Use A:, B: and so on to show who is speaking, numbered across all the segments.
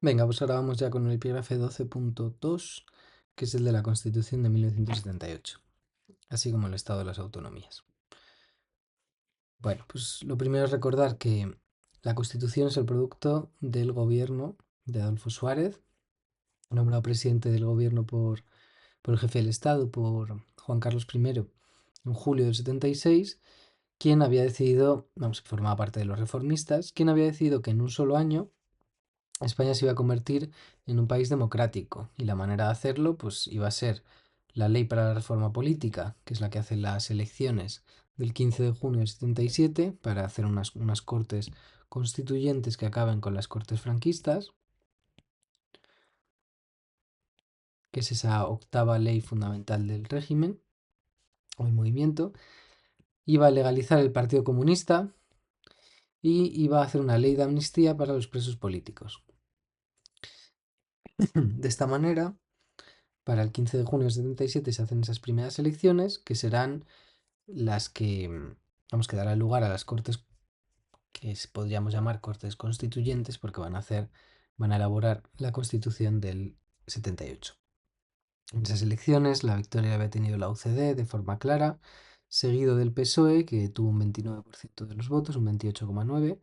A: Venga, pues ahora vamos ya con el epígrafe 12.2, que es el de la Constitución de 1978, así como el Estado de las Autonomías. Bueno, pues lo primero es recordar que la Constitución es el producto del gobierno de Adolfo Suárez, nombrado presidente del gobierno por el jefe del Estado, por Juan Carlos I, en julio del 76, quien había decidido, vamos, que formaba parte de los reformistas, quien había decidido que en un solo año España se iba a convertir en un país democrático y la manera de hacerlo pues iba a ser la ley para la reforma política, que es la que hace las elecciones del 15 de junio del 77 para hacer unas cortes constituyentes que acaben con las cortes franquistas, que es esa octava ley fundamental del régimen o el movimiento. Iba a legalizar el Partido Comunista y iba a hacer una ley de amnistía para los presos políticos. De esta manera, para el 15 de junio del 77 se hacen esas primeras elecciones, que serán las que, vamos, que darán lugar a las cortes que podríamos llamar cortes constituyentes, porque van a elaborar la constitución del 78. En esas elecciones la victoria había tenido la UCD de forma clara, seguido del PSOE, que tuvo un 29% de los votos, un 28,9%.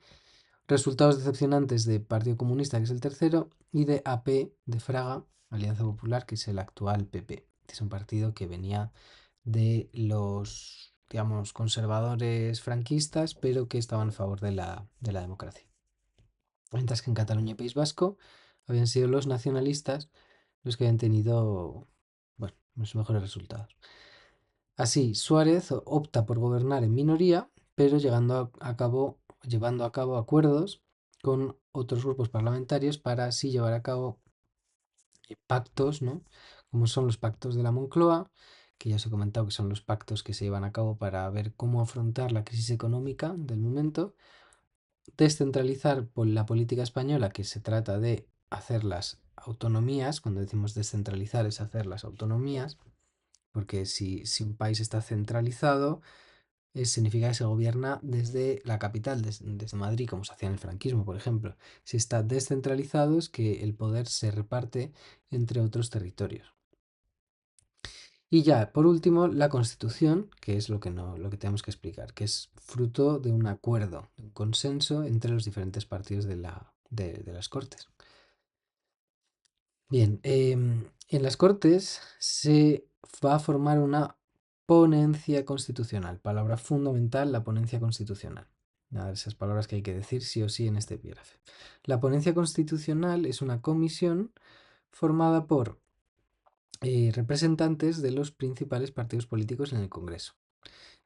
A: Resultados decepcionantes de Partido Comunista, que es el tercero, y de AP de Fraga, Alianza Popular, que es el actual PP, que es un partido que venía de los, digamos, conservadores franquistas, pero que estaban a favor de la democracia. Mientras que en Cataluña y País Vasco habían sido los nacionalistas los que habían tenido, bueno, los mejores resultados. Así, Suárez opta por gobernar en minoría, pero llevando a cabo acuerdos con otros grupos parlamentarios para así llevar a cabo pactos, ¿no? Como son los pactos de la Moncloa, que ya os he comentado que son los pactos que se llevan a cabo para ver cómo afrontar la crisis económica del momento, descentralizar la política española, que se trata de hacer las autonomías. Cuando decimos descentralizar es hacer las autonomías, porque si un país está centralizado, significa que se gobierna desde la capital, desde Madrid, como se hacía en el franquismo, por ejemplo. Si está descentralizado es que el poder se reparte entre otros territorios. Y ya, por último, la Constitución, que es lo que, no, lo que tenemos que explicar, que es fruto de un acuerdo, de un consenso entre los diferentes partidos de las Cortes. Bien, en las Cortes se va a formar una ponencia constitucional, palabra fundamental, la ponencia constitucional. Una de esas palabras que hay que decir sí o sí en este epígrafe. La ponencia constitucional es una comisión formada por representantes de los principales partidos políticos en el Congreso.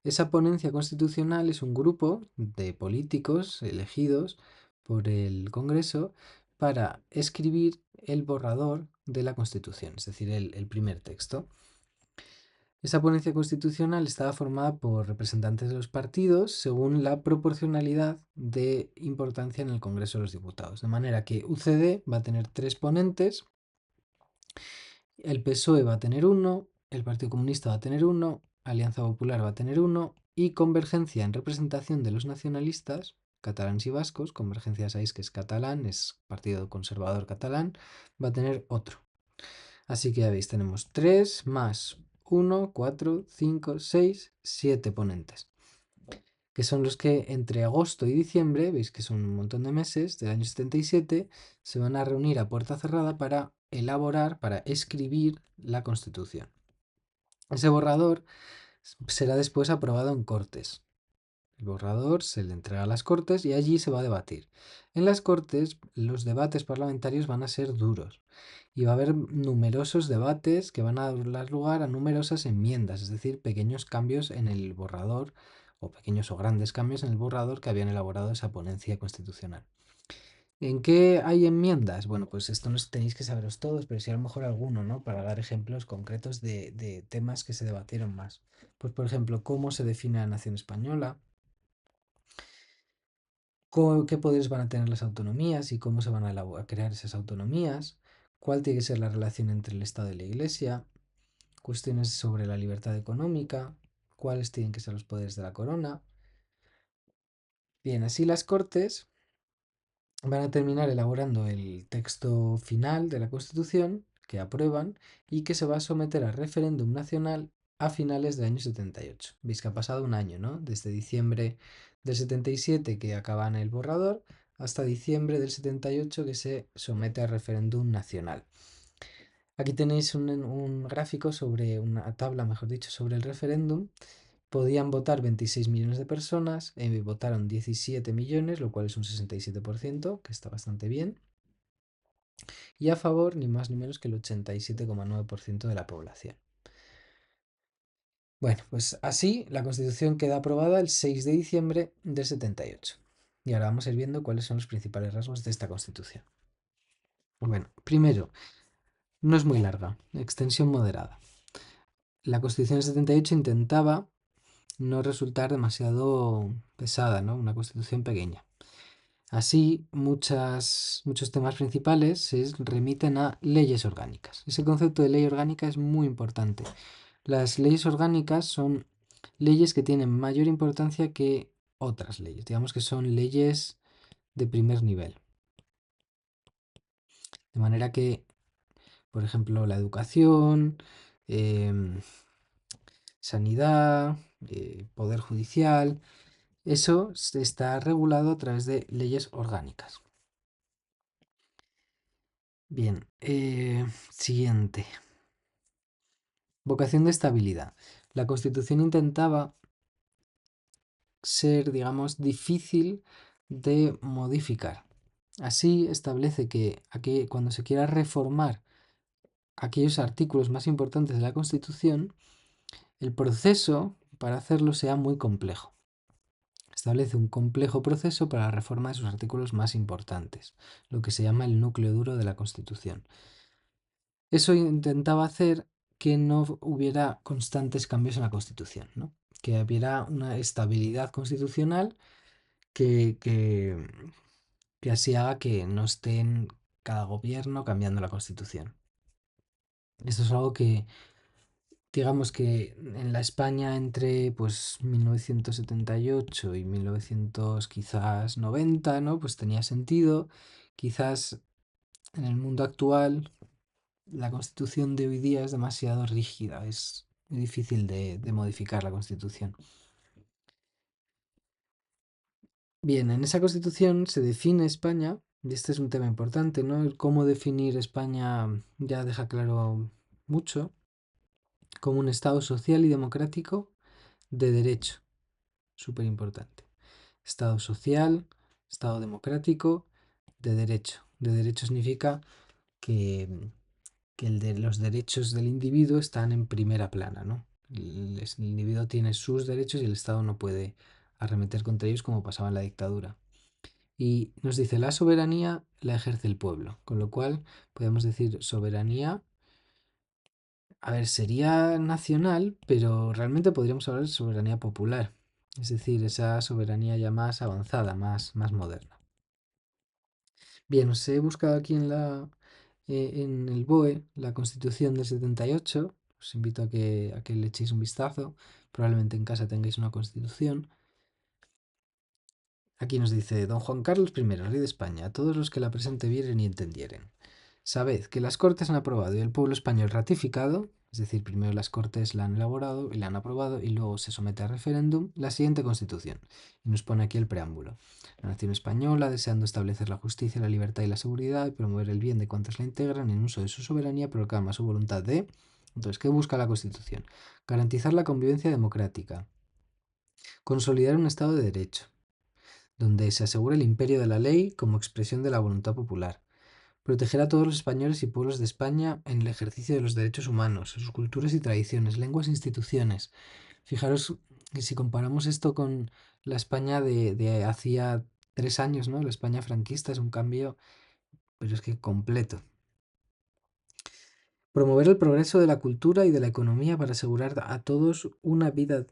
A: Esa ponencia constitucional es un grupo de políticos elegidos por el Congreso para escribir el borrador de la Constitución, es decir, el primer texto. Esa ponencia constitucional estaba formada por representantes de los partidos según la proporcionalidad de importancia en el Congreso de los Diputados. De manera que UCD va a tener 3 ponentes, el PSOE va a tener uno, el Partido Comunista va a tener uno, Alianza Popular va a tener uno y Convergencia en representación de los nacionalistas catalanes y vascos, Convergencia sabéis que es catalán, es Partido Conservador Catalán, va a tener otro. Así que ya veis, tenemos 3 más 1, 4, 5, 6, 7 ponentes, que son los que entre agosto y diciembre, veis que son un montón de meses del año 77, se van a reunir a puerta cerrada para elaborar, para escribir la Constitución. Ese borrador será después aprobado en Cortes. El borrador se le entrega a las Cortes y allí se va a debatir. En las Cortes los debates parlamentarios van a ser duros y va a haber numerosos debates que van a dar lugar a numerosas enmiendas, es decir, pequeños cambios en el borrador o pequeños o grandes cambios en el borrador que habían elaborado esa ponencia constitucional. ¿En qué hay enmiendas? Bueno, pues esto no tenéis que saberos todos, pero sí a lo mejor alguno, ¿no? Para dar ejemplos concretos de temas que se debatieron más. Pues, por ejemplo, cómo se define la nación española, qué poderes van a tener las autonomías y cómo se van a crear esas autonomías, cuál tiene que ser la relación entre el Estado y la Iglesia, cuestiones sobre la libertad económica, cuáles tienen que ser los poderes de la corona. Bien, así las Cortes van a terminar elaborando el texto final de la Constitución que aprueban y que se va a someter a referéndum nacional a finales del año 78. Veis que ha pasado un año, ¿no? Desde diciembre del 77 que acaban el borrador hasta diciembre del 78 que se somete a referéndum nacional. Aquí tenéis un gráfico sobre una tabla, mejor dicho, sobre el referéndum. Podían votar 26 millones de personas, votaron 17 millones, lo cual es un 67%, que está bastante bien. Y a favor, ni más ni menos que el 87,9% de la población. Bueno, pues así la Constitución queda aprobada el 6 de diciembre del 78. Y ahora vamos a ir viendo cuáles son los principales rasgos de esta Constitución. Bueno, primero, no es muy larga, extensión moderada. La Constitución del 78 intentaba no resultar demasiado pesada, ¿no? Una Constitución pequeña. Así, muchos temas principales se remiten a leyes orgánicas. Ese concepto de ley orgánica es muy importante. Las leyes orgánicas son leyes que tienen mayor importancia que otras leyes. Digamos que son leyes de primer nivel. De manera que, por ejemplo, la educación, em, sanidad, poder judicial, eso está regulado a través de leyes orgánicas. Bien, siguiente. Vocación de estabilidad. La Constitución intentaba ser, digamos, difícil de modificar. Así establece que aquí, cuando se quiera reformar aquellos artículos más importantes de la Constitución, el proceso para hacerlo sea muy complejo. Establece un complejo proceso para la reforma de sus artículos más importantes, lo que se llama el núcleo duro de la Constitución. Eso intentaba hacer que no hubiera constantes cambios en la Constitución, ¿no? Que hubiera una estabilidad constitucional que, que así haga que no estén cada gobierno cambiando la Constitución. Esto es algo que, digamos que en la España entre pues 1978 y 1900 quizás 90, ¿no? Pues tenía sentido. Quizás en el mundo actual la Constitución de hoy día es demasiado rígida, es muy difícil de modificar la Constitución. Bien, en esa Constitución se define España, y este es un tema importante, ¿no? El cómo definir España ya deja claro mucho, como un Estado social y democrático de derecho, súper importante. Estado social, Estado democrático, de derecho. De derecho significa que, que los derechos del individuo están en primera plana, ¿no? El individuo tiene sus derechos y el Estado no puede arremeter contra ellos como pasaba en la dictadura. Y nos dice, la soberanía la ejerce el pueblo, con lo cual podemos decir soberanía, a ver, sería nacional, pero realmente podríamos hablar de soberanía popular, es decir, esa soberanía ya más avanzada, más moderna. Bien, os he buscado aquí en el BOE la Constitución del 78, os invito a que le echéis un vistazo, probablemente en casa tengáis una Constitución. Aquí nos dice, don Juan Carlos I, rey de España, a todos los que la presente vieren y entendieren. Sabed que las Cortes han aprobado y el pueblo español ratificado, es decir, primero las Cortes la han elaborado y la han aprobado y luego se somete a referéndum, la siguiente Constitución. Y nos pone aquí el preámbulo. La nación española, deseando establecer la justicia, la libertad y la seguridad y promover el bien de cuantos la integran en uso de su soberanía, proclama su voluntad de... Entonces, ¿qué busca la Constitución? Garantizar la convivencia democrática, consolidar un Estado de Derecho, donde se asegura el imperio de la ley como expresión de la voluntad popular, proteger a todos los españoles y pueblos de España en el ejercicio de los derechos humanos, sus culturas y tradiciones, lenguas e instituciones. Fijaros que si comparamos esto con la España de hacía 3 años, ¿no? La España franquista es un cambio, pero es que completo. Promover el progreso de la cultura y de la economía para asegurar a todos una vida,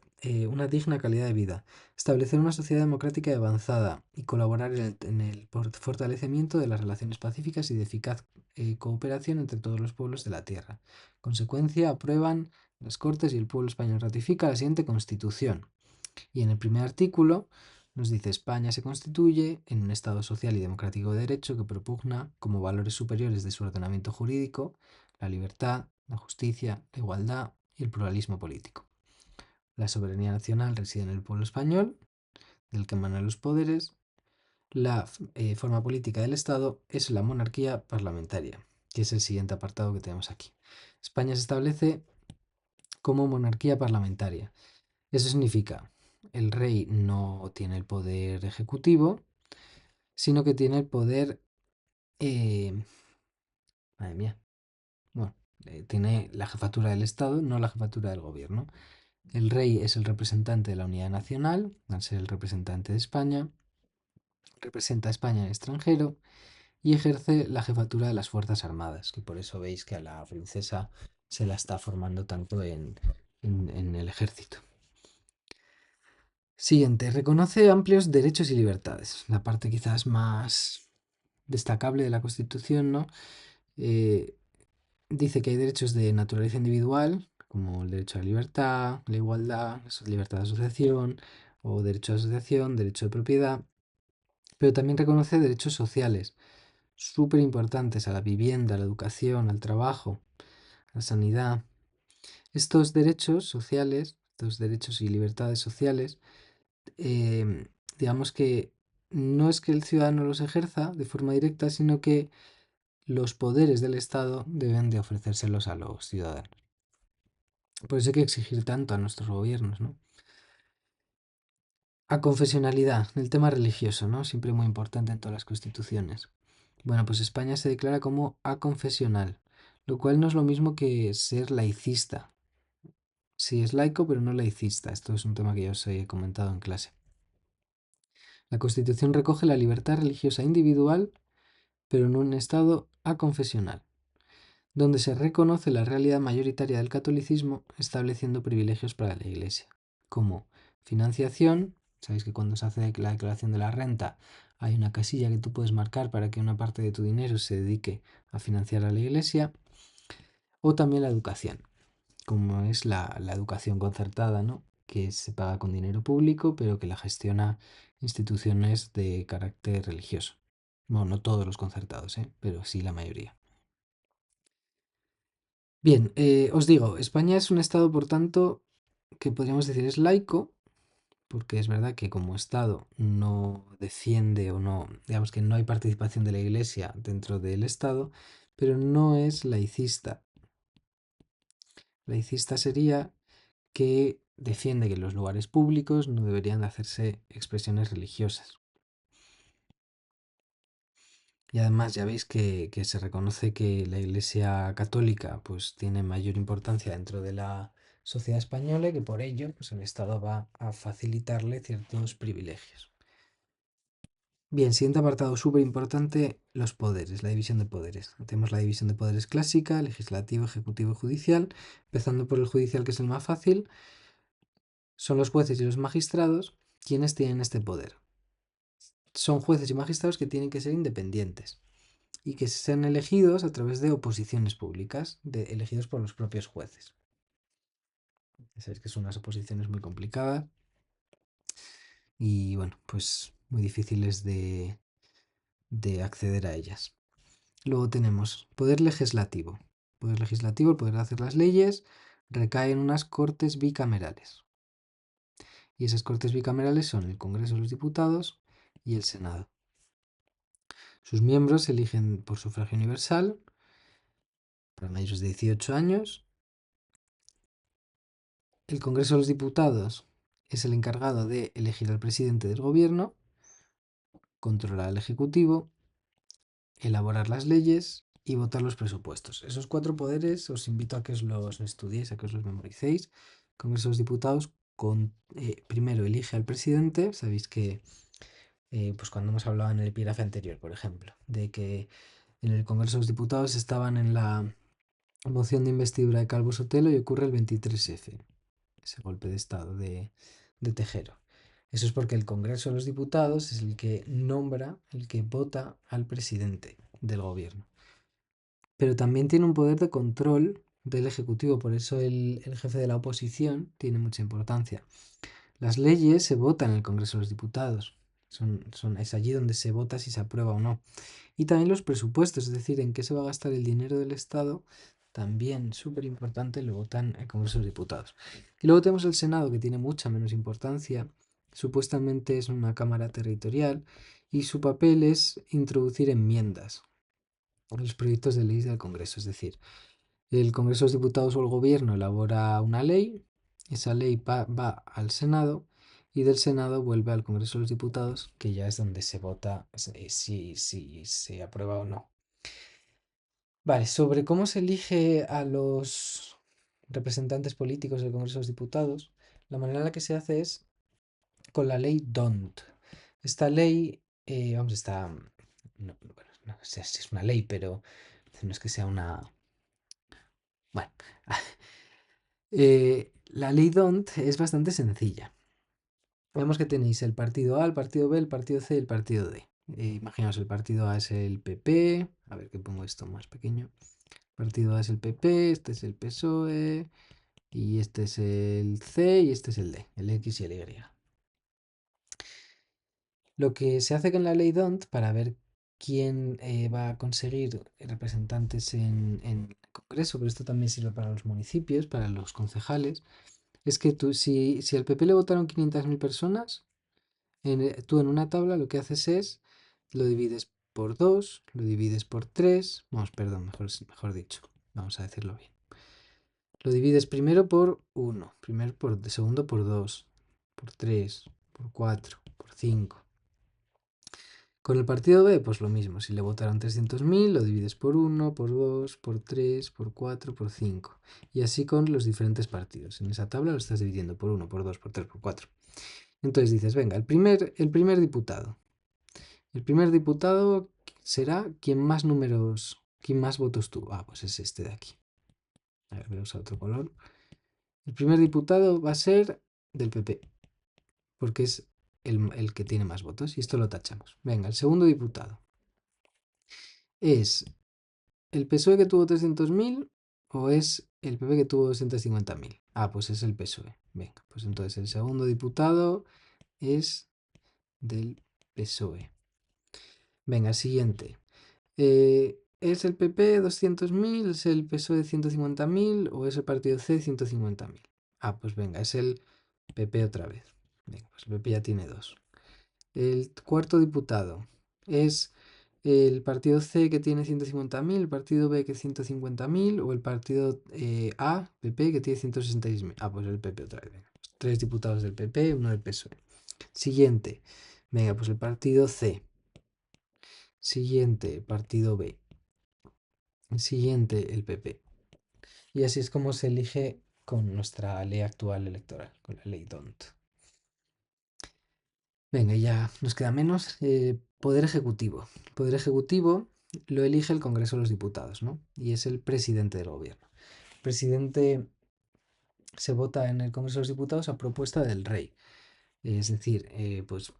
A: una digna calidad de vida. Establecer una sociedad democrática y avanzada y colaborar en el fortalecimiento de las relaciones pacíficas y de eficaz cooperación entre todos los pueblos de la tierra. Consecuencia, aprueban las Cortes y el pueblo español ratifica la siguiente Constitución. Y en el primer artículo Nos dice: España se constituye en un Estado social y democrático de derecho que propugna como valores superiores de su ordenamiento jurídico la libertad, la justicia, la igualdad y el pluralismo político. La soberanía nacional reside en el pueblo español, del que emanan los poderes. La forma política del Estado es la monarquía parlamentaria, que es el siguiente apartado que tenemos aquí. España se establece como monarquía parlamentaria. Eso significa, el rey no tiene el poder ejecutivo, sino que tiene el poder, eh, madre mía, bueno, tiene la jefatura del Estado, no la jefatura del gobierno. El rey es el representante de la unidad nacional, al ser el representante de España, representa a España en el extranjero y ejerce la jefatura de las Fuerzas Armadas, que por eso veis que a la princesa se la está formando tanto en el ejército. Siguiente, reconoce amplios derechos y libertades. La parte quizás más destacable de la Constitución, ¿no? Eh, Dice que hay derechos de naturaleza individual, como el derecho a la libertad, la igualdad, la libertad de asociación o derecho de asociación, derecho de propiedad, pero también reconoce derechos sociales, súper importantes, a la vivienda, a la educación, al trabajo, a la sanidad. Estos derechos sociales, estos derechos y libertades sociales, eh, digamos que no es que el ciudadano los ejerza de forma directa, sino que los poderes del Estado deben de ofrecérselos a los ciudadanos. Por eso hay que exigir tanto a nuestros gobiernos, ¿no? A confesionalidad, el tema religioso, ¿no? Siempre muy importante en todas las constituciones. Bueno, pues España se declara como aconfesional, lo cual no es lo mismo que ser laicista. Sí, es laico, pero no laicista. Esto es un tema que ya os he comentado en clase. La Constitución recoge la libertad religiosa individual, pero en un estado aconfesional, donde se reconoce la realidad mayoritaria del catolicismo, estableciendo privilegios para la Iglesia, como financiación. Sabéis que cuando se hace la declaración de la renta hay una casilla que tú puedes marcar para que una parte de tu dinero se dedique a financiar a la Iglesia, o también la educación, como es la educación concertada, ¿no? Que se paga con dinero público, pero que la gestiona instituciones de carácter religioso. Bueno, no todos los concertados, pero sí la mayoría. Bien, os digo, España es un estado, por tanto, que podríamos decir es laico, porque es verdad que como estado no defiende o no, digamos que no hay participación de la Iglesia dentro del estado, pero no es laicista. Laicista sería que defiende que en los lugares públicos no deberían de hacerse expresiones religiosas. Y además ya veis que se reconoce que la Iglesia Católica pues tiene mayor importancia dentro de la sociedad española y que por ello pues el Estado va a facilitarle ciertos privilegios. Bien, siguiente apartado súper importante, los poderes, la división de poderes. Tenemos la división de poderes clásica, legislativo, ejecutivo y judicial. Empezando por el judicial, que es el más fácil, son los jueces y los magistrados quienes tienen este poder. Son jueces y magistrados que tienen que ser independientes y que sean elegidos a través de oposiciones públicas, elegidos por los propios jueces. Ya sabéis que son unas oposiciones muy complicadas y bueno, pues muy difíciles de acceder a ellas. Luego tenemos poder legislativo. Poder legislativo, el poder de hacer las leyes, recae en unas cortes bicamerales. Y esas cortes bicamerales son el Congreso de los Diputados y el Senado. Sus miembros se eligen por sufragio universal para mayores de 18 años. El Congreso de los Diputados es el encargado de elegir al presidente del gobierno, controlar al Ejecutivo, elaborar las leyes y votar los presupuestos. Esos cuatro poderes os invito a que os los estudiéis, a que os los memoricéis. El Congreso de los Diputados primero elige al presidente. Sabéis que pues cuando hemos hablado en el epígrafe anterior, por ejemplo, de que en el Congreso de los Diputados estaban en la moción de investidura de Calvo Sotelo y ocurre el 23F, ese golpe de Estado de Tejero. Eso es porque el Congreso de los Diputados es el que nombra, el que vota al presidente del gobierno. Pero también tiene un poder de control del Ejecutivo, por eso el jefe de la oposición tiene mucha importancia. Las leyes se votan en el Congreso de los Diputados. Es allí donde se vota si se aprueba o no. Y también los presupuestos, es decir, en qué se va a gastar el dinero del Estado, también súper importante, lo votan el Congreso de los Diputados. Y luego tenemos el Senado, que tiene mucha menos importancia. Supuestamente es una cámara territorial y su papel es introducir enmiendas a los proyectos de ley del Congreso. Es decir, el Congreso de los Diputados o el Gobierno elabora una ley, esa ley va al Senado y del Senado vuelve al Congreso de los Diputados, que ya es donde se vota si se aprueba o no. Vale, sobre cómo se elige a los representantes políticos del Congreso de los Diputados, la manera en la que se hace es con la ley DONT. Esta ley, vamos, bueno, no sé si es una ley, pero no es que sea una... Bueno, la ley DONT es bastante sencilla. Vemos que tenéis el partido A, el partido B, el partido C y el partido D. Imaginaos, el partido A es el PP. A ver que pongo esto más pequeño. El partido A es el PP, este es el PSOE, y este es el C y este es el D, el X y el Y. Lo que se hace con la ley DONT para ver quién va a conseguir representantes en el Congreso, pero esto también sirve para los municipios, para los concejales, es que si al PP le votaron 500.000 personas, tú en una tabla lo que haces es, lo divides por 2, lo divides por 3, vamos, perdón, mejor dicho, vamos a decirlo bien. Lo divides primero por 1, segundo por 2, por 3, por 4, por 5. Con el partido B, pues lo mismo. Si le votaron 300.000, lo divides por 1, por 2, por 3, por 4, por 5. Y así con los diferentes partidos. En esa tabla lo estás dividiendo por 1, por 2, por 3, por 4. Entonces dices, venga, el primer diputado. El primer diputado será quien más votos tuvo. Ah, pues es este de aquí. A ver, voy a usar otro color. El primer diputado va a ser del PP, porque es el que tiene más votos, y esto lo tachamos. Venga, el segundo diputado es el PSOE que tuvo 300.000 o es el PP que tuvo 250.000. Ah, pues es el PSOE. Venga, pues entonces el segundo diputado es del PSOE. Venga, siguiente. ¿Es el PP 200.000, es el PSOE 150.000 o es el partido C 150.000? Ah, pues venga, es el PP otra vez. Venga, pues el PP ya tiene dos. El cuarto diputado es el partido C que tiene 150.000, el partido B que tiene 150.000 o el partido A, PP, que tiene 166.000. Ah, pues el PP otra vez. Venga, pues tres diputados del PP, uno del PSOE. Siguiente. Venga, pues el partido C. Siguiente, partido B. Siguiente, el PP. Y así es como se elige con nuestra ley actual electoral, con la ley DONT. Venga, ya nos queda menos. Poder ejecutivo. Poder ejecutivo lo elige el Congreso de los Diputados, ¿no? Y es el presidente del gobierno. El presidente se vota en el Congreso de los Diputados a propuesta del rey. Es decir, pues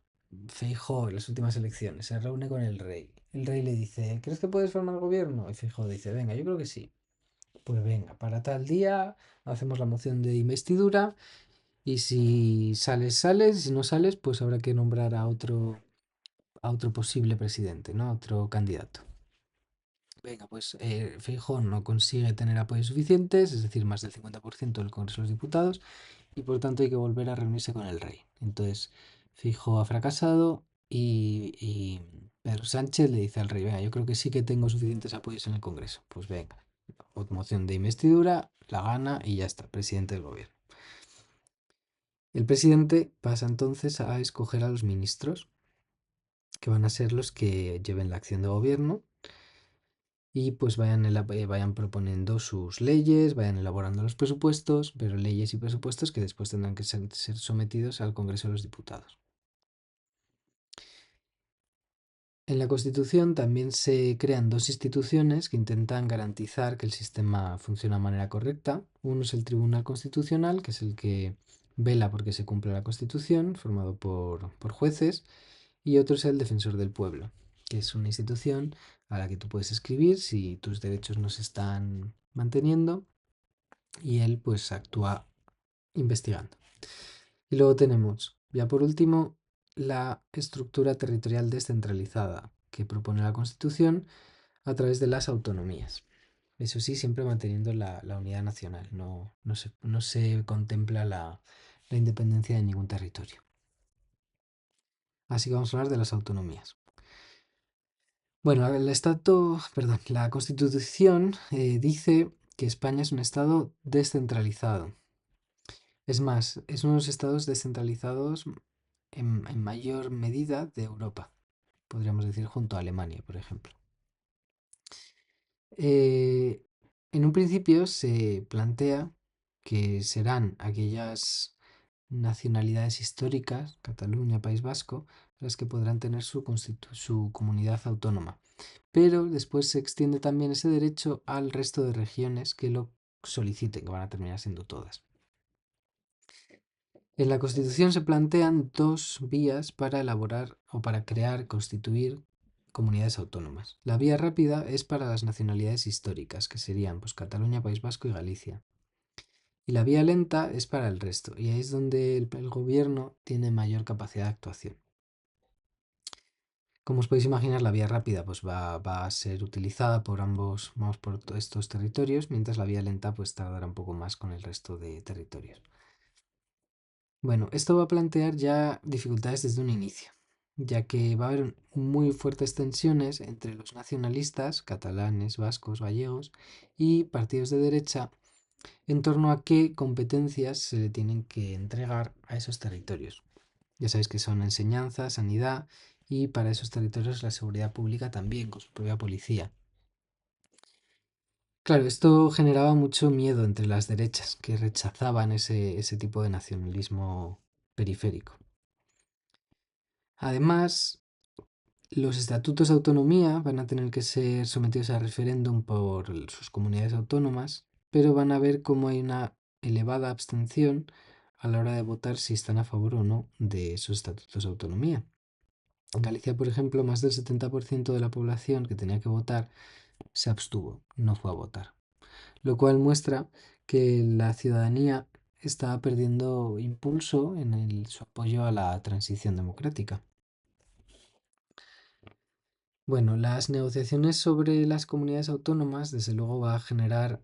A: Feijóo en las últimas elecciones se reúne con el rey. El rey le dice, ¿crees que puedes formar gobierno? Y Feijóo dice, venga, yo creo que sí. Pues venga, para tal día hacemos la moción de investidura y si sales, sales, y si no sales, pues habrá que nombrar a otro posible presidente, ¿no? A otro candidato. Venga, pues Feijóo no consigue tener apoyos suficientes, es decir, más del 50% del Congreso de los Diputados, y por tanto hay que volver a reunirse con el rey. Entonces, Feijóo ha fracasado y Pedro Sánchez le dice al rey, venga, yo creo que sí que tengo suficientes apoyos en el Congreso. Pues venga, moción de investidura, la gana y ya está, presidente del gobierno. El presidente pasa entonces a escoger a los ministros, que van a ser los que lleven la acción de gobierno y pues vayan proponiendo sus leyes, vayan elaborando los presupuestos, pero leyes y presupuestos que después tendrán que ser sometidos al Congreso de los Diputados. En la Constitución también se crean dos instituciones que intentan garantizar que el sistema funciona de manera correcta. Uno es el Tribunal Constitucional, que es el que vela porque se cumpla la Constitución, formado por jueces, y otro es el Defensor del Pueblo, que es una institución a la que tú puedes escribir si tus derechos no se están manteniendo y él pues actúa investigando. Y luego tenemos, ya por último, la estructura territorial descentralizada que propone la Constitución a través de las autonomías. Eso sí, siempre manteniendo la unidad nacional. No se contempla la independencia de ningún territorio. Así que vamos a hablar de las autonomías. Bueno, la Constitución dice que España es un estado descentralizado. Es más, es uno de los estados descentralizados en mayor medida de Europa, podríamos decir junto a Alemania, por ejemplo. Eh, en un principio se plantea que serán aquellas nacionalidades históricas, Cataluña, País Vasco, las que podrán tener su comunidad autónoma. Pero después se extiende también ese derecho al resto de regiones que lo soliciten, que van a terminar siendo todas. En la Constitución se plantean dos vías para elaborar o para crear, constituir comunidades autónomas. La vía rápida es para las nacionalidades históricas, que serían pues, Cataluña, País Vasco y Galicia. Y la vía lenta es para el resto, y ahí es donde el gobierno tiene mayor capacidad de actuación. Como os podéis imaginar, la vía rápida pues, va a ser utilizada por por estos territorios, mientras la vía lenta pues, tardará un poco más con el resto de territorios. Bueno, esto va a plantear ya dificultades desde un inicio, ya que va a haber muy fuertes tensiones entre los nacionalistas, catalanes, vascos, gallegos, y partidos de derecha en torno a qué competencias se le tienen que entregar a esos territorios. Ya sabéis que son enseñanza, sanidad y para esos territorios la seguridad pública también, con su propia policía. Claro, esto generaba mucho miedo entre las derechas, que rechazaban ese tipo de nacionalismo periférico. Además, los estatutos de autonomía van a tener que ser sometidos a referéndum por sus comunidades autónomas, pero van a ver cómo hay una elevada abstención a la hora de votar si están a favor o no de esos estatutos de autonomía. En Galicia, por ejemplo, más del 70% de la población que tenía que votar se abstuvo, no fue a votar, lo cual muestra que la ciudadanía está perdiendo impulso en su apoyo a la transición democrática. Bueno, las negociaciones sobre las comunidades autónomas, desde luego, va a generar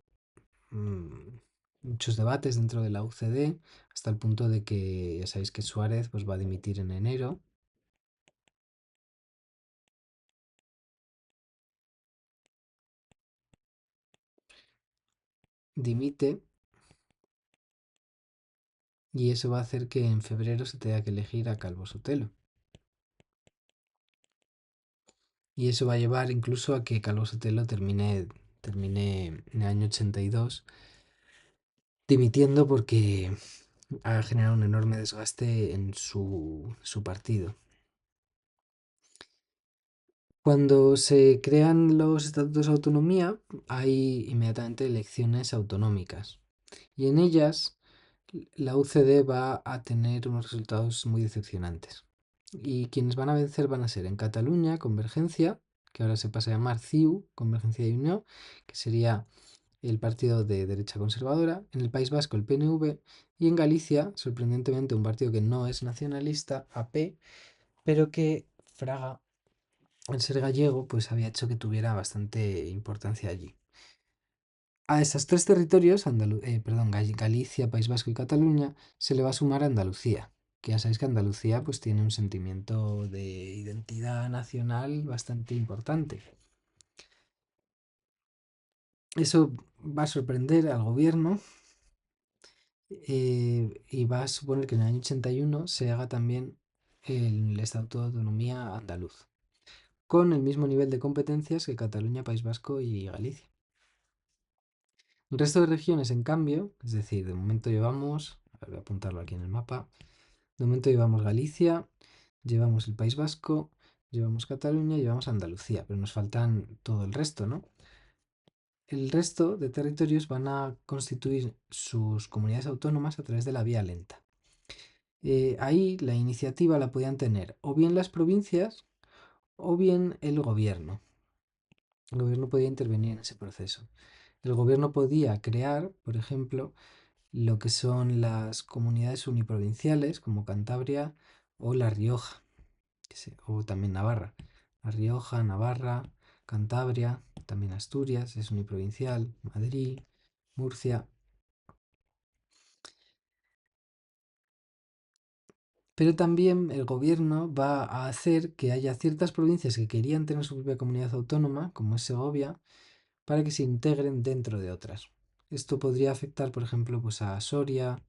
A: mm, muchos debates dentro de la UCD, hasta el punto de que ya sabéis que Suárez pues, va a dimitir en enero. Dimite y eso va a hacer que en febrero se tenga que elegir a Calvo Sotelo. Y eso va a llevar incluso a que Calvo Sotelo termine en el año 82 dimitiendo porque ha generado un enorme desgaste en su partido. Cuando se crean los estatutos de autonomía, hay inmediatamente elecciones autonómicas y en ellas la UCD va a tener unos resultados muy decepcionantes. Y quienes van a vencer van a ser en Cataluña, Convergencia, que ahora se pasa a llamar CIU, Convergencia y Unión, que sería el partido de derecha conservadora, en el País Vasco el PNV y en Galicia, sorprendentemente, un partido que no es nacionalista, AP, pero que Fraga, al ser gallego, pues había hecho que tuviera bastante importancia allí. A esos tres territorios, Galicia, País Vasco y Cataluña, se le va a sumar Andalucía, que ya sabéis que Andalucía pues, tiene un sentimiento de identidad nacional bastante importante. Eso va a sorprender al gobierno y va a suponer que en el año 81 se haga también el Estatuto de Autonomía andaluz, con el mismo nivel de competencias que Cataluña, País Vasco y Galicia. El resto de regiones, en cambio, es decir, de momento llevamos, a ver, voy a apuntarlo aquí en el mapa, de momento llevamos Galicia, llevamos el País Vasco, llevamos Cataluña, llevamos Andalucía, pero nos faltan todo el resto, ¿no? El resto de territorios van a constituir sus comunidades autónomas a través de la vía lenta. Ahí la iniciativa la podían tener o bien las provincias o bien el gobierno. El gobierno podía intervenir en ese proceso. El gobierno podía crear, por ejemplo, lo que son las comunidades uniprovinciales como Cantabria o La Rioja, o también Navarra. La Rioja, Navarra, Cantabria, también Asturias es uniprovincial, Madrid, Murcia. Pero también el gobierno va a hacer que haya ciertas provincias que querían tener su propia comunidad autónoma, como es Segovia, para que se integren dentro de otras. Esto podría afectar, por ejemplo, pues a Soria,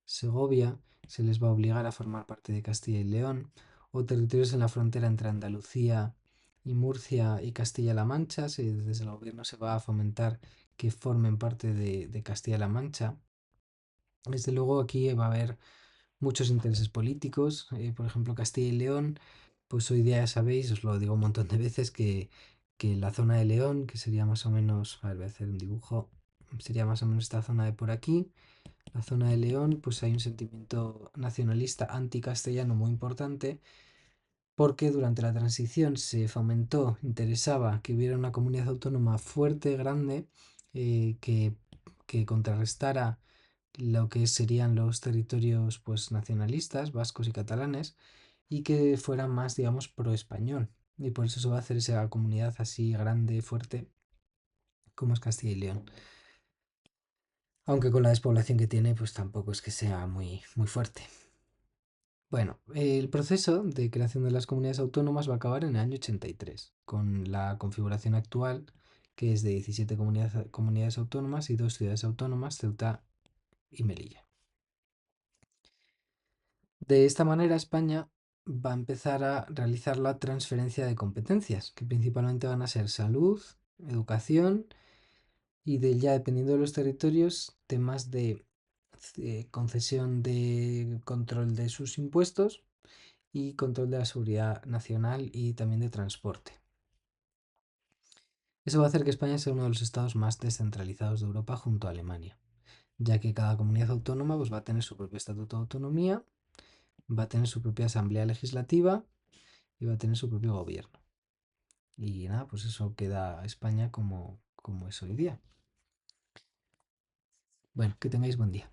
A: Segovia, se les va a obligar a formar parte de Castilla y León, o territorios en la frontera entre Andalucía y Murcia y Castilla-La Mancha, desde el gobierno se va a fomentar que formen parte de Castilla-La Mancha. Desde luego aquí va a haber muchos intereses políticos, por ejemplo Castilla y León, pues hoy día ya sabéis, os lo digo un montón de veces, que la zona de León, que sería más o menos, a ver, voy a hacer un dibujo, sería más o menos esta zona de por aquí, la zona de León, pues hay un sentimiento nacionalista anticastellano muy importante, porque durante la transición se fomentó, interesaba que hubiera una comunidad autónoma fuerte, grande, que contrarrestara lo que serían los territorios pues nacionalistas, vascos y catalanes, y que fuera más, digamos, pro español. Y por eso se va a hacer esa comunidad así grande, fuerte, como es Castilla y León. Aunque con la despoblación que tiene, pues tampoco es que sea muy fuerte. Bueno, el proceso de creación de las comunidades autónomas va a acabar en el año 83, con la configuración actual, que es de 17 comunidades autónomas y dos ciudades autónomas, Ceuta y Melilla. De esta manera, España va a empezar a realizar la transferencia de competencias, que principalmente van a ser salud, educación y ya dependiendo de los territorios, temas de concesión de control de sus impuestos y control de la seguridad nacional y también de transporte. Eso va a hacer que España sea uno de los estados más descentralizados de Europa junto a Alemania, ya que cada comunidad autónoma pues, va a tener su propio estatuto de autonomía, va a tener su propia asamblea legislativa y va a tener su propio gobierno. Y nada, pues eso queda España como es hoy día. Bueno, que tengáis buen día.